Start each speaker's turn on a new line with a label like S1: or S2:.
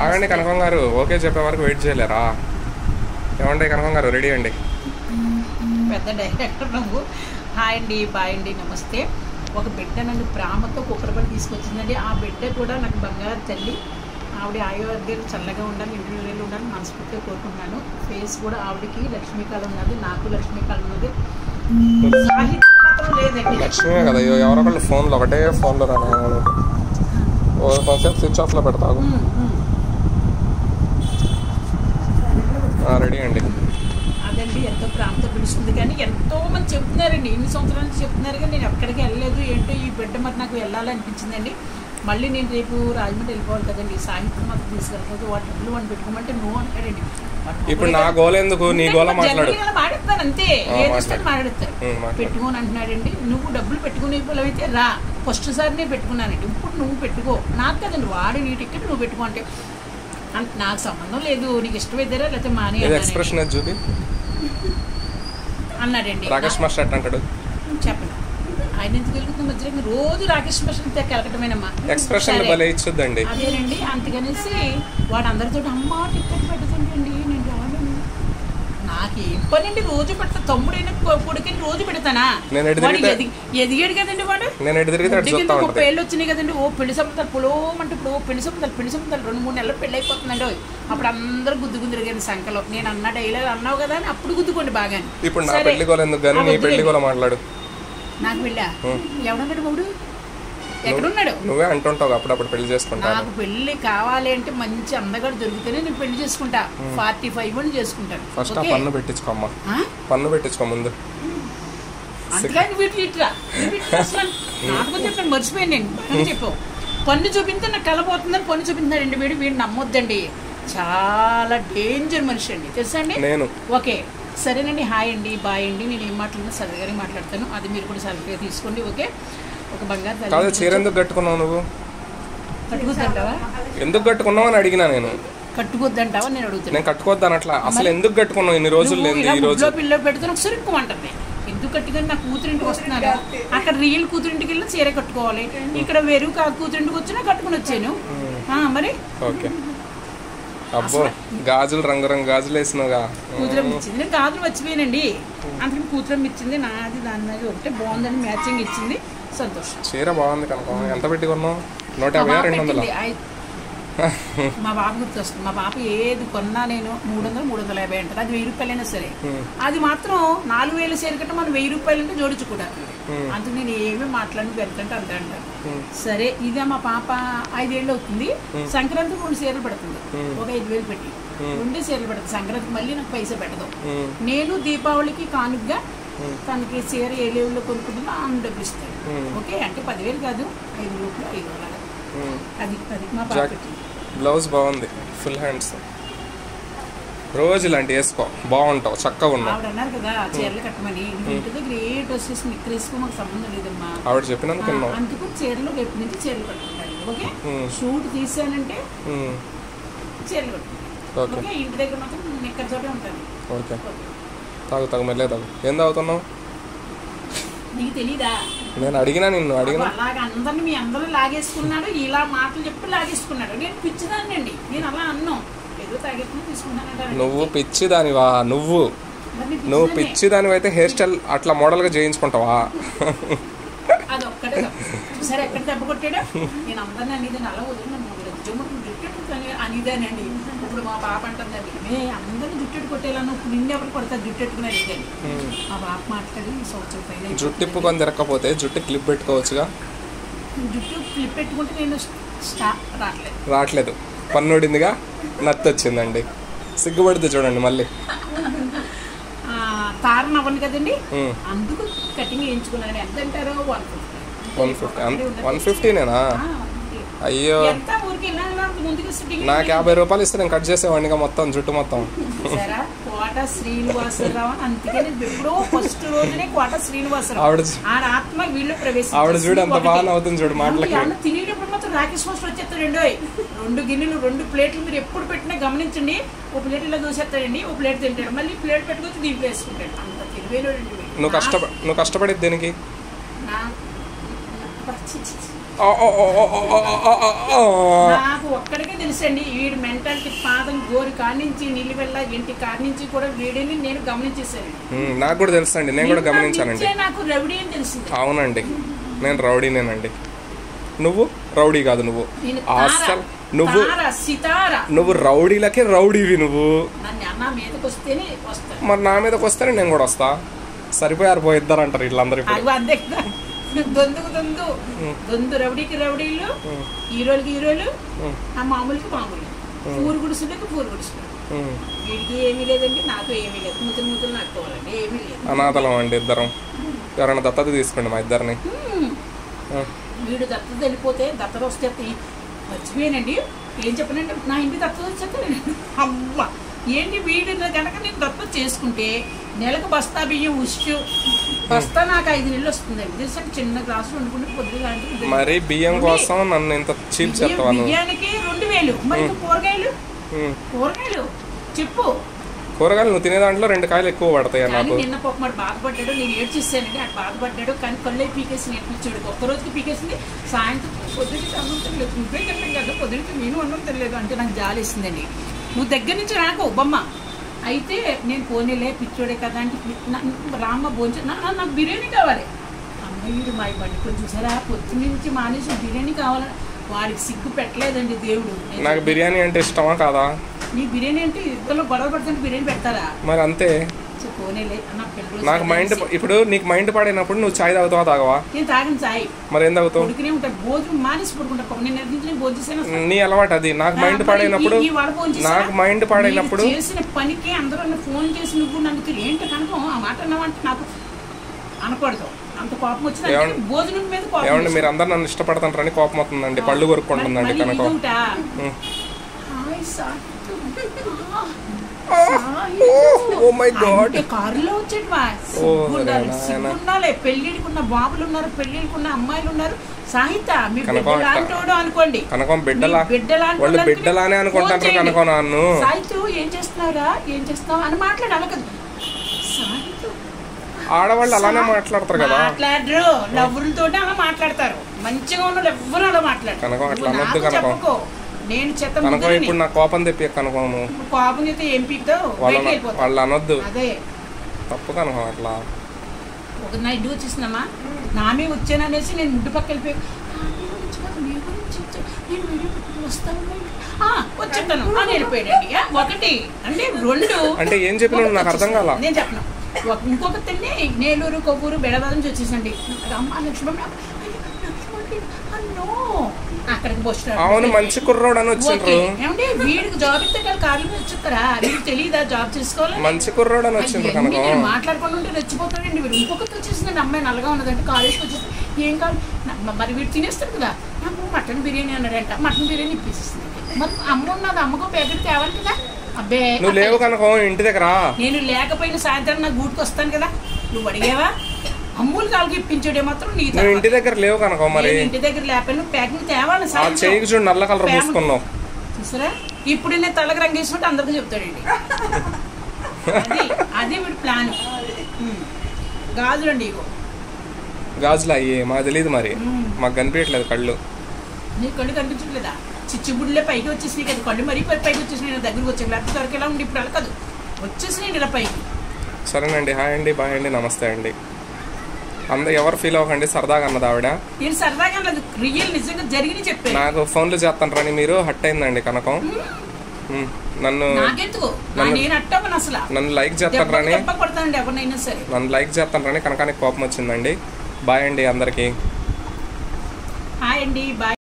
S1: ఆగండి కనకం గారు, ఓకే చెప్పే వరకు వెయిట్ చేయలేరా? ఏమండి కనకం గారు, రెడీ అండి.
S2: పెద్ద డైరెక్టర్ నువ్వు. హాయ్ అండి, బాయ్ అండి, నమస్తే. ఒక బిడ్డ నన్ను ప్రేమతో కుక్కరపడి తీసుకొచ్చిందండి. ఆ బిడ్డ కూడా నాకు బంగారు తల్లి. ఆవిడ ఆయుర్వేదాలు చల్లగా ఉండాలి, ఇంటిలో ఉండాలి మనస్ఫూర్తిగా కోరుకుంటున్నాను. ఫేస్ కూడా ఆవిడకి లక్ష్మీకాలం ఉన్నది, నాకు లక్ష్మీకాలం ఉన్నది. సాహిత్యం మాత్రం లేదండి.
S1: లక్ష్మీ కదా, ఎవరో ఒకళ్ళు ఫోన్లో ఒకటే ఫోన్లో రాను కొంచెం స్విచ్ ఆఫ్లో పెడతావు. రెడీ అండి.
S2: అదండి ఎంతో ప్రాంతం పిలుస్తుంది, కానీ ఎంతో మంది చెప్తున్నారండి, ఇన్ని సంవత్సరాల నుంచి చెప్తున్నారు, కానీ నేను ఎక్కడికి వెళ్ళలేదు. ఏంటో ఈ బిడ్డ మరి నాకు వెళ్ళాలనిపించిందండి. మళ్ళీ నేను రేపు రాజమండ్రి వెళ్ళిపోవాలి కదండి, సాహిత్యం మాత్రం తీసుకెళ్ళకపోతే వాటి డబ్బులు వాడిని పెట్టుకోమంటే నో అంటాడండి.
S1: ఇప్పుడు నా గోల ఎందుకు, నీ గోల మాట్లాడు.
S2: మాట్లాడతాను అంతే, ఏదొస్తాను మాట్లాడతారు. పెట్టుకోని అంటున్నాడండి. నువ్వు డబ్బులు పెట్టుకునే అయితే రా, ఫస్ట్ సారి నేను పెట్టుకున్నానండి, ఇప్పుడు నువ్వు పెట్టుకో. నాకు కదండి, వాడి నీ టికెట్ నువ్వు పెట్టుకో అంటే నాకు సంబంధం లేదు, నీకు ఇష్టమైద్దరా లేకపోతే మానే
S1: ఎక్స్ప్రెషన్ చూపి
S2: అన్నాడండి.
S1: రాకేష్ మాస్టర్ అంటాడు.
S2: చెప్పండి, ఆయన ఎందుకు వెళ్తుంది మధ్యలో రోజు రాకేష్ మాస్టర్ కలకటమేనమ్మా.
S1: ఎక్స్ప్రెషన్ భలే ఇచ్చుద్దండి.
S2: అదేనండి, అందుకనేసి వాడు అందరితో అమ్మ టికెట్ పెడుతుంటండి. నేను రాను, నాకు ఏం పని అండి, రోజు పెడతా. తమ్ముడైన కొడుకుని రోజు పెడతానా? ఎదిగాడు కదండి వాడు. 30 ఏళ్ళు వచ్చినాయి కదండి. ఓ పెళ్లి సంబంధాలు పొలోమంటే ఇప్పుడు పెళ్లి సంబంధాలు 2-3 నెలలు పెళ్లి అయిపోతుందండి. అప్పుడు అందరూ గుద్దు తిరిగారు సంఖ్యలో. నేను అన్న డైలాగ్ అన్నావు కదా అని అప్పుడు గుద్దుకోండి బాగా.
S1: ఇప్పుడు నా పెళ్లి గోల ఎందుకు గానీ నీ పెళ్లి గోల మాట్లాడు.
S2: నాకు వెళ్ళా ఎవడన్నాడు బాబుడు, ఎక్కడున్నాడు?
S1: నువ్వే అంటుంటావు అప్పుడప్పుడు పెళ్లి చేసుకుంటా.
S2: నాకు పెళ్లి కావాలి అంటే మంచి అందగాడు దొరికితేనే నేను పెళ్లి చేసుకుంటా. 45 అని చేసుకుంటాను.
S1: ఫస్ట్ ఆ పన్ను పెట్టించుకోమ్మా, పన్ను పెట్టించుకో ముందు.
S2: అందుకని వీటి ఇట్లా నాకు చెప్పండి, మర్చిపోయాను నేను. చెప్పావు పన్ను చూపిస్తే నాకు కలపోతుందని పన్ను చూపించాడండి. వీడు నమ్మొద్దండి, చాలా డేంజర్ మనిషి అండి, తెలుసా అండి.
S1: నేను
S2: ఓకే సరేనండి, హాయ్ అండి, బాయ్ అండి. నేను ఏం మాట్లాడినా సరదాగానే మాట్లాడతాను, అది మీరు కూడా సరదాగా తీసుకోండి. ఓకే, ఒక బంగారు
S1: కాదు. చీర ఎందుకు కట్టుకున్నావు నువ్వు?
S2: కట్టుకోద్దంటావా?
S1: ఎందుకు కట్టుకున్నావు అని అడిగినా నేను.
S2: కట్టుకోద్దంటావా నేను అడుగుతాను.
S1: నేను కట్టుకోద్దాను అట్లా. అసలు ఎందుకు కట్టుకున్నావు ఇన్ని రోజులు? ఈ రోజు
S2: పిల్ల పెడితే ఒకసారి ఎక్కువంటుంది. ఎందుకు కట్టుకొని నా కూతురింటికి వస్తున్నారు, అక్కడ రియల్ కూతురింటికి వెళ్ళి చీర కట్టుకోవాలి, ఇక్కడ వేరు కూతురింటికి వచ్చినా కట్టుకుని వచ్చాను మరి. ఓకే,
S1: అబ్బో గాజులు రంగురంగు గాజులు వేసినావుగా.
S2: కూతురం ఇచ్చింది, నేను గాజులు మర్చిపోయానండి. అందుకని కూతురం ఇచ్చింది, నాది దాని మీద ఒకటే బాగుందని మ్యాచింగ్ ఇచ్చింది. సంతోషం.
S1: చీర బాగుంది కనుక. ఎంత పెట్టి కొన్నావు? 150 200?
S2: మా బాబు గుర్తొస్తుంది. మా బాబు ఏది కొన్నా నేను 300 350 అంటారు. అది 1000 రూపాయలైనా సరే. అది మాత్రం 4000 చీర కంటే మనం 1000 రూపాయలు అంటే జోడించుకుంటాను. అందుకు నేను ఏమీ మాట్లాడి వెళ్తుంటే అంతే అంటాను. సరే, ఇదే మా పాప 5 ఏళ్ళు అవుతుంది. సంక్రాంతికి 2 చీరలు పెడుతుంది, ఒక 5000 పెట్టి 2 చీరలు పెడుతుంది. సంక్రాంతికి మళ్ళీ నాకు పైసా పెట్టదు. నేను దీపావళికి కానుగ్గా తనకి చీర ఏ లెవెల్లో కొనుక్కుంటుందో ఆమె డబ్బులు ఇస్తాను. ఓకే అంటే 10,000 కాదు, 5 రూపాయలు 5 అలాగా. అది మా పాప.
S1: బ్లౌజ్ బాగుంది, ఫుల్ హ్యాండ్స్. రోజు ఇలాంటి వేసుకో, బాగుంటావు, చక్కగా ఉన్నావు.
S2: ఆవిడ అన్నారు కదా చీరలు కట్టమని. ఇంటి దగ్గర ఏ డ్రెస్ వేసి నిక్కర్ వేసుకో మాకు సంబంధం లేదమ్మా.
S1: ఆవిడ చెప్పినందుకు
S2: అందుకు చీరలు రేపు నుంచి చీరలు కట్టుకుంటాను. ఓకే, షూట్ తీసానంటే చీరలు కట్టుకుంటాను. ఓకే, ఇంటి దగ్గర మాత్రం నిక్కర్ తోటే ఉంటాను.
S1: ఓకే, తాగు మెల్లే తాగు. ఏం తాగుతున్నావు?
S2: నీకు తెలీదా?
S1: నేను అడిగినా, నిన్ను అడిగినా.
S2: అలాగే అందరిని మీ అందరూ లాగేసుకున్నాడు, ఇలా మాటలు చెప్పి లాగేసుకున్నాడు. నేను పిచ్చిదాన్ని అండి, నేను అలా అన్నాను. ఏదో తాగేసుకుని తీసుకుంటానంట.
S1: నువ్వు పిచ్చిదానివా? నువ్వు పిచ్చిదానివి అయితే హెయిర్ స్టైల్ అట్లా మోడల్గా చేయించుకుంటావా?
S2: అదొక్కటే సరే. ఎక్కడ దెబ్బ కొట్టాడా? నేను అందరినీ అనేది అలా వదిలినాను, జుట్టు అనేదానండి. ఇప్పుడు మా పాప అంటుందండి, అందరినీ జుట్టెట్టు కొట్టేలాను, నిన్ను ఎవరు కొడతారు జుట్టెట్టుకునే లేదండి. మా పాప మాట్లాడి సంవత్సరం పైన
S1: జుట్టు ఇప్పుకొని తిరగకపోతే జుట్టు క్లిప్ పెట్టుకోవచ్చుగా.
S2: జుట్టు క్లిప్ పెట్టుకుంటే నేను
S1: రావట్లేదు. పన్నుడిందిగా, నత్తి వచ్చిందండి. సిగ్గుపడితే చూడండి మళ్ళీ.
S2: తారణ అవ్వండి కదండి, అందుకు కటింగ్ వేయించుకున్నాను. ఎంత అంటారు? 150.
S1: 150నేనా? అయ్యో, నాకు 50 రూపాయలు ఇస్తే నేను కట్ చేసేవాడిగా మొత్తం జుట్టు మొత్తం.
S2: కోట శ్రీనివాసరావు, అందుకని ఎప్పుడో ఫస్ట్ రోజునే కోట శ్రీనివాసరావు ఆత్మ వీళ్ళు ప్రవేశం.
S1: ఆవిడ చూడు ఎంత బాగా అవుతుంది చూడు మాటలకి.
S2: తినేటప్పుడు మాత్రం రాకేష్ మాస్టర్ వచ్చేస్తాడు. 2 గిన్నెలు 2 ప్లేట్లు మీరు ఎప్పుడు పెట్టినా గమనించండి. ఒక ప్లేట్ ఇలా దూసేస్తాడండి, ఒక ప్లేట్ తింటాడు, మళ్ళీ ప్లేట్ పెట్టుకొచ్చి దీంట్లో వేసుకుంటాడు. అంత తెలివైన.
S1: నువ్వు కష్టపడేది దేనికి?
S2: నాకు ఒక్కడికే తెలుసండి వీడి మెంటాలిటీ పాదం గోరి కానించి నిలువెల్ల ఇంటి కానించి కూడా వీడిని నేను గమనించేసాను.
S1: నాకు కూడా తెలుసు అండి, నేను కూడా గమనించానండి.
S2: నాకు రౌడీ అని తెలిసింది.
S1: అవునండి, నేను రౌడీనేనండి. నువ్వు రౌడీ కాదు, నువ్వు అసలు నువ్వు రౌడీలకే రౌడీవి. నువ్వు మరి నా మీదకి వస్తేనే నేను కూడా వస్తా. సరిపోయారు పోయిద్దరు అంటారు వీళ్ళందరూ.
S2: దొందు రౌడీకి రౌడీలు, హీరోలకి హీరోలు, ఆ మామూలుకి మామూలు, పూరు గుడిసులకి పూరు గుడిసులు. వీడికి ఏమీ లేదండి, నాకు ఏమీ లేదు. ముతులు నాటుకోవాలండి, ఏమీ లేదు.
S1: అనాథలం అండి ఇద్దరం. ఎవరైనా దత్తత తీసుకోండి మా ఇద్దరిని.
S2: వీడు దత్తత వెళ్ళిపోతే దత్తత వస్తే మర్చిపోయానండి. ఏం చెప్పనండి, నా ఇంటి దత్తత వచ్చేస్తానండి. అమ్మ ఏంటి వీడి కనుక నేను దత్తత చేసుకుంటే నెలకు బస్తా బియ్యం ఉష్టు బస్తా నాకు 5 నెలలు వస్తుందండి. తెలుసా, చిన్న గ్లాసులు వండుకుంటే పొద్దుగా.
S1: మరి బియ్యం కోసం నన్ను ఇంత చీప్ చేస్తావా?
S2: బియ్యానికి 2000. మరి కూరగాయలు చెప్పు.
S1: కూరగాయలు నువ్వు తినే దాంట్లో 2 కాయలు ఎక్కువ పడతాయి. నాకు
S2: నిన్న పొక్కమాడు బాధపడ్డాడు, నేను ఏడ్చేసానండి. అటు బాధపడ్డాడు కానీ కళ్ళే పీకేసి నేర్పించాడు. ఒక్కరోజుకి పీకేసింది. సాయంత్రం పొద్దుకి అన్నం తినలేదు, నువ్వే తినలేదు కదా, పొద్దుకి నేను అన్నం తినలేదు అంటే నాకు జాలేసిందండి. నువ్వు దగ్గర నుంచి రాకు బొమ్మ. అయితే నేను పోనీలే పిచ్చోడే కదా అంటే రామ్మ భోజనం నాకు బిర్యానీ కావాలి. అమ్మయ్యుడు మా బండి చూసారా, పొద్దు నుంచి మానేసి బిర్యానీ కావాలని వాడికి సిగ్గు పెట్టలేదండి దేవుడు.
S1: నాకు బిర్యానీ అంటే ఇష్టమా కాదా?
S2: నీ బిర్యానీ అంటే ఇద్దరు గొడవ పడుతుంటే బిర్యానీ పెడతారా?
S1: మరి అంతే. నాకు మైండ్ ఇప్పుడు నీకు మైండ్ పాడైనప్పుడు నువ్వు చాయ్ తాగుతావా తాగవా?
S2: నేను తాగిన చాయ్.
S1: మరి ఏం తాగుతావు?
S2: ఉడికినే ఉంటా, భోజనం మానేసి పడుకుంటా. నేను భోజనం
S1: నీ అలవాటు అది. నాకు మైండ్ పాడైనప్పుడు
S2: చేసిన పనికి అందరూ ఫోన్ చేసి నువ్వు నన్ను ఏంటి కనుక ఆ మాట అన్నావంటే నాకు అనకూడదు. అంత కోపం వచ్చింది భోజనం మీద.
S1: ఏమండి మీరు అందరు నన్ను ఇష్టపడతారని కోపం అవుతుందండి, పళ్ళు కొరుక్కుంటుందండి కనుక.
S2: కారులో వచ్చేటి పెళ్లికున్న బాబులు ఉన్నారు, పెళ్లికున్న అమ్మాయిలు ఉన్నారు. సాహిత్య మీ బిడ్డలాంటోడు అనుకోండి,
S1: బిడ్డలానే అనుకుంటారు కనుక. నన్ను
S2: సాహిత్యం ఏం చేస్తున్నారా ఏం చేస్తున్నావు అని మాట్లాడాలి కదా. సాహిత్యం
S1: ఆడవాళ్ళు అలానే మాట్లాడతారు కదా.
S2: మాట్లాడరు, లవ్వులతో అలా మాట్లాడతారు. మంచిగా ఉన్న ఎవ్వరు అలా మాట్లాడతారు. చెప్పుకో నేను చెత్త.
S1: ఇప్పుడు నా కోపం తెప్పి కనుకోను.
S2: కోపం అయితే ఏం పీకుతావు,
S1: వాళ్ళు అనొద్దు.
S2: అదే తప్పు
S1: కనుక. అట్లా
S2: ఒక నైట్ వచ్చేసిందమ్మా, నామే వచ్చాననేసి నేను ముడ్డు పక్క వెళ్ళిపోయి వచ్చేస్తాను అని వెళ్ళిపోయాడండి. ఒకటి అంటే 2
S1: అంటే ఏం చెప్పిన నాకు అర్థం కాల.
S2: నేను చెప్పను. ఇంకొక తిండి నేలూరు కొవ్వూరు బెడవాల నుంచి వచ్చేసండి. అమ్మ లక్ష్మమ్మ అక్కడికి పోస్టాడు.
S1: అవును, మంచి కుర్రోడు అని వచ్చిండ్రు.
S2: ఏమంటే వీడికి జాబ్ ఇస్తే కార్లు వచ్చుతారా? వీడికి తెలియదా జాబ్ చేసుకోవాలి?
S1: మంచి కుర్రోడు అని వచ్చిండ్రు కనుక
S2: మాట్లాడుకుంటూ ఉంటే రెచ్చిపోతాడండి వీడు. ఇంకొకటి వచ్చేసిందండి, అమ్మాయి నల్లగా ఉన్నదంటే కాలేజ్కి వచ్చేసి ఏం కావాలి మరి వీడు తినేస్తాడు కదా. నాకు మటన్ బిర్యానీ అన్నాడంట, మటన్ బిర్యానీ ఇప్పిస్తుంది. మరి అమ్మ ఉన్నది, అమ్మకు ప్యాకెట్ తేవాలి కదా. అబ్బే
S1: నువ్వు లేవు కనుక ఇంటి దగ్గర.
S2: నేను లేకపోయిన సాయంత్రం నాకు గూటికి వస్తాను కదా. నువ్వు అడిగావా? అమ్ములు కాళ్ళకి ఇప్పించాడే మాత్రం నీ
S1: ఇంటి దగ్గర లేవు కనుక. మరి
S2: ఇంటి దగ్గర లేకపోయినా ప్యాకింగ్ తేవాలి.
S1: చూడు నల్ల కలర్ పూసుకున్నావు
S2: చూసారా? ఇప్పుడు నేను తలకి రంగు వేసినట్టు అందరికీ చెప్తాడండి. అది వీడి ప్లాన్. గాజులండి, ఇగో
S1: గాజులు అయ్యే మాకు తెలియదు. మరి మాకు కనిపించట్లేదు కళ్ళు.
S2: నీ కళ్ళు కనిపించట్లేదా? చిచ్చుబుడ్లే పైకి వచ్చేసినాయి కదా కళ్ళు. మరీ పైకి వచ్చేసినాయి, నేను దగ్గరికి వచ్చాను. లేకపోతే వరకు ఎలా ఉండి ఇప్పుడు అలా కాదు, వచ్చేసినాయి ఇలా పైకి.
S1: సరేనండి, హాయ్ అండి, బాయ్ అండి, నమస్తే అండి. అందరూ ఎవరు ఫీల్ అవ్వకండి, సరదాగా అన్నది ఆవిడ. నాకు ఫోన్లు చేస్తాను మీరు హట్ అయిందండి కనకం. నన్ను లైక్ చేస్తాను రాని, నన్ను లైక్ చేస్తాను రాని కనకానికి కోపం వచ్చిందండి. బాయ్ అండి అందరికి.